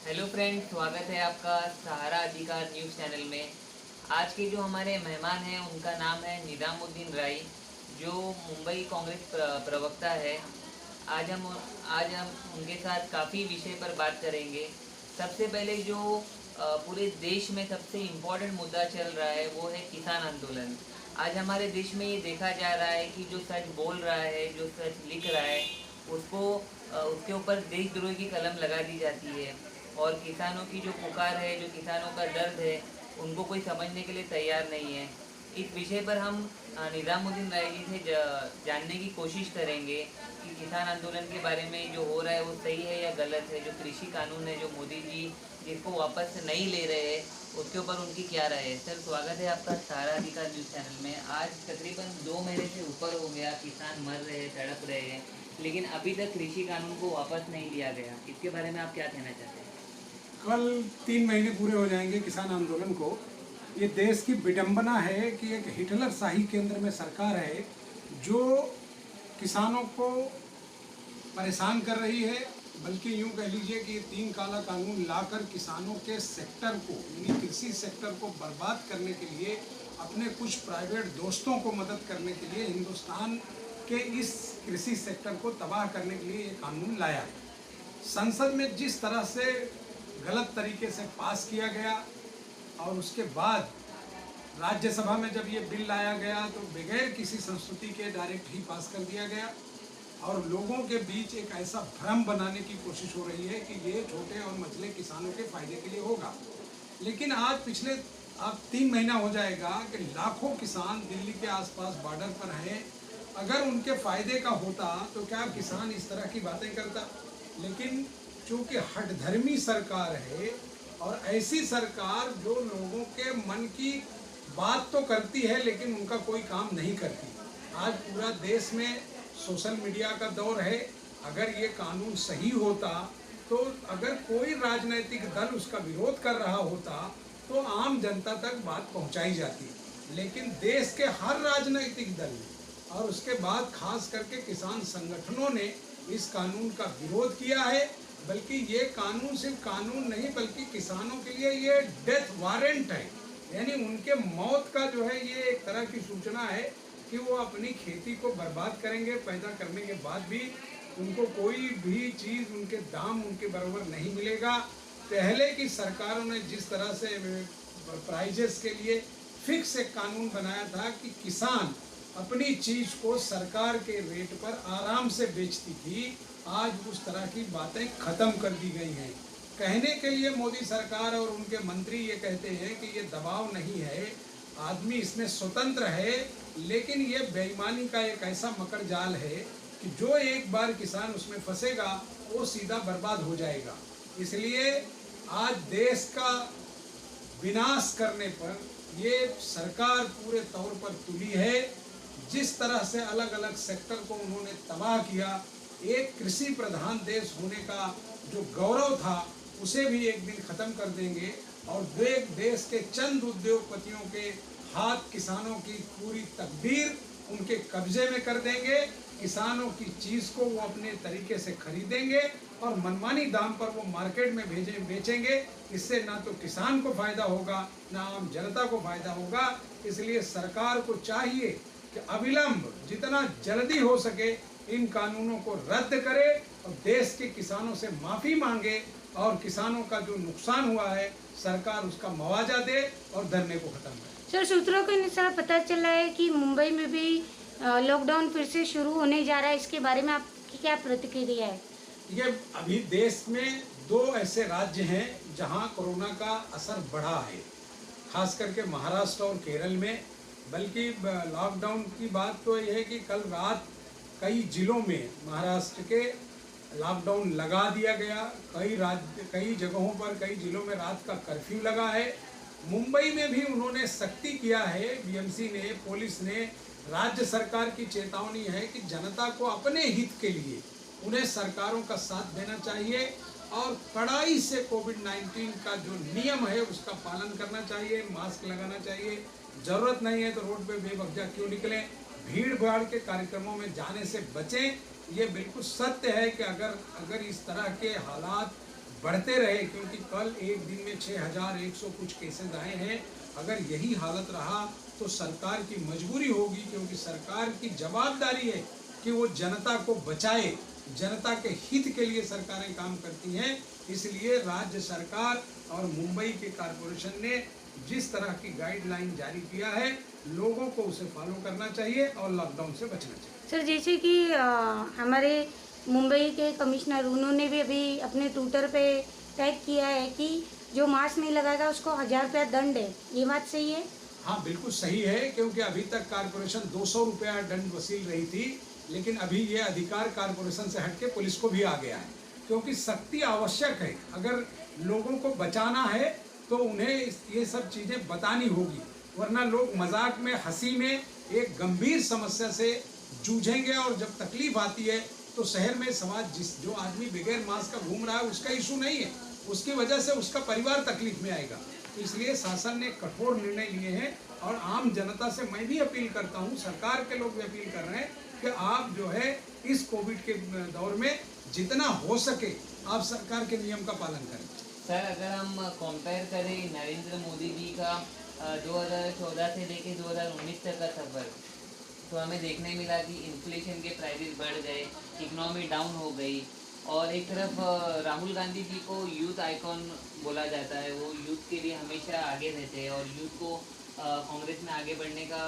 Hello friends, स्वागत है आपका सहारा अधिकार न्यूज़ चैनल में। आज के जो हमारे मेहमान हैं उनका नाम है निज़ामुद्दीन राय, जो मुंबई कांग्रेस प्रवक्ता है। आज हम उनके साथ काफ़ी विषय पर बात करेंगे। सबसे पहले जो पूरे देश में सबसे इम्पोर्टेंट मुद्दा चल रहा है वो है किसान आंदोलन। आज हमारे देश में ये देखा जा रहा है कि जो सच बोल रहा है, जो सच लिख रहा है, उसको उसके ऊपर देशद्रोही की कलम लगा दी जाती है। और किसानों की जो पुकार है, जो किसानों का दर्द है, उनको कोई समझने के लिए तैयार नहीं है। इस विषय पर हम निज़ामुद्दीन राय जी से जानने की कोशिश करेंगे कि किसान आंदोलन के बारे में जो हो रहा है वो सही है या गलत है। जो कृषि कानून है, जो मोदी जी जिसको वापस नहीं ले रहे हैं, उसके ऊपर उनकी क्या राय है। सर, स्वागत है आपका सहारा अधिकार न्यूज़ चैनल में। आज तकरीबन 2 महीने से ऊपर हो गया, किसान मर रहे हैं, तड़प रहे हैं, लेकिन अभी तक कृषि कानून को वापस नहीं लिया गया। इसके बारे में आप क्या कहना चाहते हैं? कल 3 महीने पूरे हो जाएंगे किसान आंदोलन को। ये देश की विडंबना है कि एक हिटलर शाही केंद्र में सरकार है जो किसानों को परेशान कर रही है, बल्कि यूं कह लीजिए कि ये 3 काला कानून लाकर किसानों के सेक्टर को, यानी कृषि सेक्टर को बर्बाद करने के लिए, अपने कुछ प्राइवेट दोस्तों को मदद करने के लिए हिंदुस्तान के इस कृषि सेक्टर को तबाह करने के लिए ये कानून लाया है। संसद में जिस तरह से गलत तरीके से पास किया गया और उसके बाद राज्यसभा में जब ये बिल लाया गया तो बगैर किसी संस्तुति के डायरेक्ट ही पास कर दिया गया और लोगों के बीच एक ऐसा भ्रम बनाने की कोशिश हो रही है कि ये छोटे और मझले किसानों के फायदे के लिए होगा। लेकिन आज पिछले अब 3 महीना हो जाएगा कि लाखों किसान दिल्ली के आसपास बॉर्डर पर हैं। अगर उनके फायदे का होता तो क्या किसान इस तरह की बातें करता? लेकिन चूंकि हठधर्मी सरकार है और ऐसी सरकार जो लोगों के मन की बात तो करती है लेकिन उनका कोई काम नहीं करती। आज पूरा देश में सोशल मीडिया का दौर है। अगर ये कानून सही होता तो अगर कोई राजनीतिक दल उसका विरोध कर रहा होता तो आम जनता तक बात पहुंचाई जाती। लेकिन देश के हर राजनीतिक दल ने और उसके बाद खास करके किसान संगठनों ने इस कानून का विरोध किया है। बल्कि ये कानून सिर्फ कानून नहीं बल्कि किसानों के लिए ये डेथ वारंट है, यानी उनके मौत का जो है ये एक तरह की सूचना है कि वो अपनी खेती को बर्बाद करेंगे। पैदा करने के बाद भी उनको कोई भी चीज़, उनके दाम उनके बराबर नहीं मिलेगा। पहले की सरकारों ने जिस तरह से प्राइजेस के लिए फिक्स एक कानून बनाया था कि किसान अपनी चीज़ को सरकार के रेट पर आराम से बेचती थी, आज उस तरह की बातें खत्म कर दी गई हैं। कहने के लिए मोदी सरकार और उनके मंत्री ये कहते हैं कि ये दबाव नहीं है, आदमी इसमें स्वतंत्र है, लेकिन ये बेईमानी का एक ऐसा मकर जाल है कि जो एक बार किसान उसमें फंसेगा वो सीधा बर्बाद हो जाएगा। इसलिए आज देश का विनाश करने पर ये सरकार पूरे तौर पर तुली है। जिस तरह से अलग अलग सेक्टर को उन्होंने तबाह किया, एक कृषि प्रधान देश होने का जो गौरव था उसे भी एक दिन खत्म कर देंगे और देश के चंद उद्योगपतियों के हाथ किसानों की पूरी तकदीर उनके कब्जे में कर देंगे। किसानों की चीज़ को वो अपने तरीके से खरीदेंगे और मनमानी दाम पर वो मार्केट में बेचेंगे। इससे ना तो किसान को फायदा होगा ना आम जनता को फायदा होगा। इसलिए सरकार को चाहिए कि अविलंब जितना जल्दी हो सके इन कानूनों को रद्द करे और देश के किसानों से माफ़ी मांगे और किसानों का जो नुकसान हुआ है सरकार उसका मुआवजा दे और धरने को खत्म करे। सर, सूत्रों के अनुसार पता चला है कि मुंबई में भी लॉकडाउन फिर से शुरू होने जा रहा है। इसके बारे में आपकी क्या प्रतिक्रिया है? ये अभी देश में 2 ऐसे राज्य हैं जहां कोरोना का असर बढ़ा है, खास करके महाराष्ट्र और केरल में। बल्कि लॉकडाउन की बात तो यह है कि कल रात कई जिलों में महाराष्ट्र के लॉकडाउन लगा दिया गया। कई जगहों पर कई जिलों में रात का कर्फ्यू लगा है। मुंबई में भी उन्होंने सख्ती किया है। बीएमसी ने, पुलिस ने, राज्य सरकार की चेतावनी है कि जनता को अपने हित के लिए उन्हें सरकारों का साथ देना चाहिए और कड़ाई से कोविड-19 का जो नियम है उसका पालन करना चाहिए, मास्क लगाना चाहिए। ज़रूरत नहीं है तो रोड पे बेवजह क्यों निकलें, भीड़ भाड़ के कार्यक्रमों में जाने से बचें। ये बिल्कुल सत्य है कि अगर इस तरह के हालात बढ़ते रहे, क्योंकि कल एक दिन में 6100 कुछ केसेस आए हैं। अगर यही हालत रहा तो सरकार की मजबूरी होगी, क्योंकि सरकार की जवाबदारी है कि वो जनता को बचाए, जनता के हित के लिए सरकारें काम करती हैं। इसलिए राज्य सरकार और मुंबई के कॉरपोरेशन ने जिस तरह की गाइडलाइन जारी किया है, लोगों को उसे फॉलो करना चाहिए और लॉकडाउन से बचना चाहिए। सर, जैसे कि हमारे मुंबई के कमिश्नर, उन्होंने भी अभी अपने ट्विटर पे टैग किया है कि जो मास्क नहीं लगाएगा उसको 1000 रुपया दंड है। ये बात सही है? हाँ, बिल्कुल सही है, क्योंकि अभी तक कॉरपोरेशन 200 रुपया दंड वसूल रही थी, लेकिन अभी ये अधिकार कॉरपोरेशन से हटके पुलिस को भी आ गया है, क्योंकि सख्ती आवश्यक है। अगर लोगों को बचाना है तो उन्हें ये सब चीज़ें बतानी होगी, वरना लोग मजाक में, हंसी में एक गंभीर समस्या से जूझेंगे। और जब तकलीफ आती है तो शहर में समाज जो आदमी बगैर मास्क का घूम रहा है उसका इशू नहीं है, उसकी वजह से उसका परिवार तकलीफ में आएगा। इसलिए शासन ने कठोर निर्णय लिए हैं और आम जनता से मैं भी अपील करता हूं, सरकार के लोग भी अपील कर रहे हैं कि आप जो है इस कोविड के दौर में जितना हो सके आप सरकार के नियम का पालन करें। सर, अगर हम कंपेयर करें नरेंद्र मोदी जी का 2014 से लेकर 2019 तक का सफर, तो हमें देखने मिला कि इन्फ्लेशन के प्राइसेस बढ़ गए, इकोनॉमी डाउन हो गई, और एक तरफ राहुल गांधी जी को यूथ आइकॉन बोला जाता है। वो यूथ के लिए हमेशा आगे रहते हैं और यूथ को कांग्रेस में आगे बढ़ने का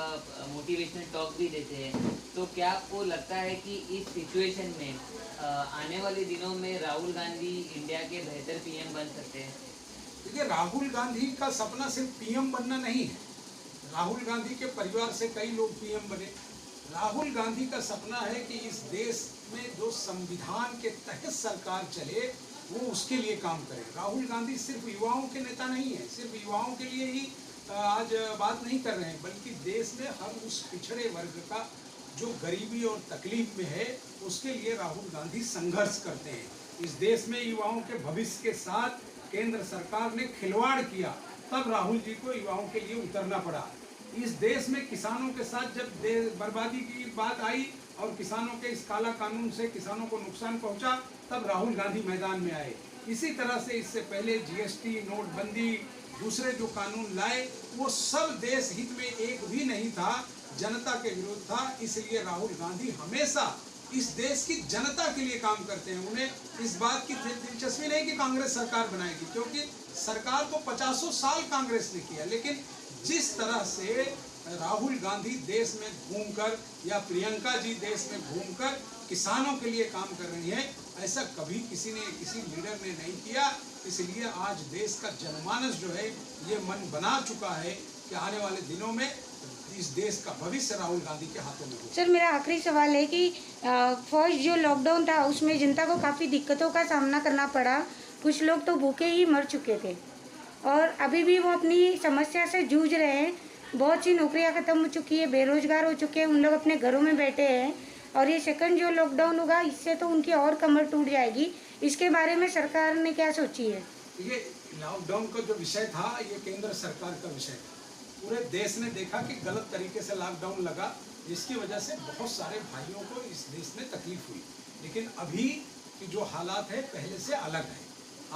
मोटिवेशनल टॉक भी देते हैं। तो क्या आपको लगता है कि इस सिचुएशन में आने वाले दिनों में राहुल गांधी इंडिया के बेहतर पीएम बन सकते हैं? देखिए, राहुल गांधी का सपना सिर्फ पीएम बनना नहीं है। राहुल गांधी के परिवार से कई लोग पीएम बने। राहुल गांधी का सपना है कि इस देश में जो संविधान के तहत सरकार चले वो उसके लिए काम करे। राहुल गांधी सिर्फ युवाओं के नेता नहीं है, सिर्फ युवाओं के लिए ही आज बात नहीं कर रहे हैं, बल्कि देश में हर उस पिछड़े वर्ग का जो गरीबी और तकलीफ में है उसके लिए राहुल गांधी संघर्ष करते हैं। इस देश में युवाओं के भविष्य के साथ केंद्र सरकार ने खिलवाड़ किया, तब राहुल जी को युवाओं के लिए उतरना पड़ा। इस देश में किसानों के साथ जब बर्बादी की बात आई और किसानों के इस काला कानून से किसानों को नुकसान पहुंचा, तब राहुल गांधी मैदान में आए। इसी तरह से इससे पहले जीएसटी, नोटबंदी, दूसरे जो कानून लाए वो सब देश हित में एक भी नहीं था, जनता के विरोध था। इसलिए राहुल गांधी हमेशा इस देश की जनता के लिए काम करते हैं। उन्हें इस बात की दिलचस्पी नहीं कि कांग्रेस सरकार बनाएगी, क्योंकि सरकार तो 50 साल कांग्रेस ने किया, लेकिन जिस तरह से राहुल गांधी देश में घूमकर या प्रियंका जी देश में घूमकर किसानों के लिए काम कर रही है, ऐसा कभी किसी लीडर ने नहीं किया। इसलिए आज देश का जनमानस जो है ये मन बना चुका है कि आने वाले दिनों में इस देश का भविष्य राहुल गांधी के हाथों में हो। सर, मेरा आखिरी सवाल है कि फर्स्ट जो लॉकडाउन था उसमें जनता को काफ़ी दिक्कतों का सामना करना पड़ा, कुछ लोग तो भूखे ही मर चुके थे और अभी भी वो अपनी समस्या से जूझ रहे हैं। बहुत सी नौकरियां ख़त्म हो चुकी है, बेरोजगार हो चुके हैं, उन लोग अपने घरों में बैठे हैं और ये सेकंड जो लॉकडाउन होगा इससे तो उनकी और कमर टूट जाएगी। इसके बारे में सरकार ने क्या सोची है? ये लॉकडाउन का जो विषय था ये केंद्र सरकार का विषय था। पूरे देश ने देखा कि गलत तरीके से लॉकडाउन लगा, जिसकी वजह से बहुत सारे भाइयों को इस देश में तकलीफ हुई। लेकिन अभी की जो हालात है पहले से अलग है।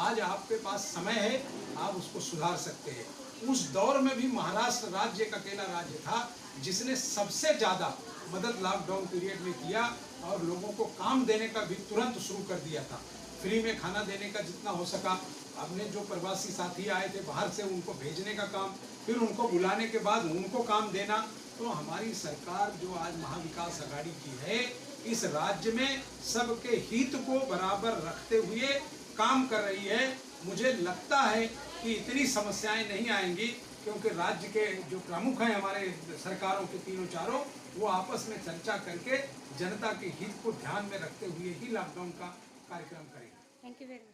आज आपके पास समय है, आप उसको सुधार सकते हैं। उस दौर में भी महाराष्ट्र राज्य एक अकेला राज्य था जिसने सबसे ज़्यादा मदद लॉकडाउन पीरियड में किया और लोगों को काम देने का भी तुरंत शुरू कर दिया था। फ्री में खाना देने का जितना हो सका, अपने जो प्रवासी साथी आए थे बाहर से उनको भेजने का काम, फिर उनको बुलाने के बाद उनको काम देना। तो हमारी सरकार जो आज महाविकास आघाड़ी की है, इस राज्य में सबके हित को बराबर रखते हुए काम कर रही है। मुझे लगता है कि इतनी समस्याएं नहीं आएंगी, क्योंकि राज्य के जो प्रमुख हैं हमारे सरकारों के तीनों चारों, वो आपस में चर्चा करके जनता के हित को ध्यान में रखते हुए ही लॉकडाउन का कार्यक्रम करेंगे। Thank you very much.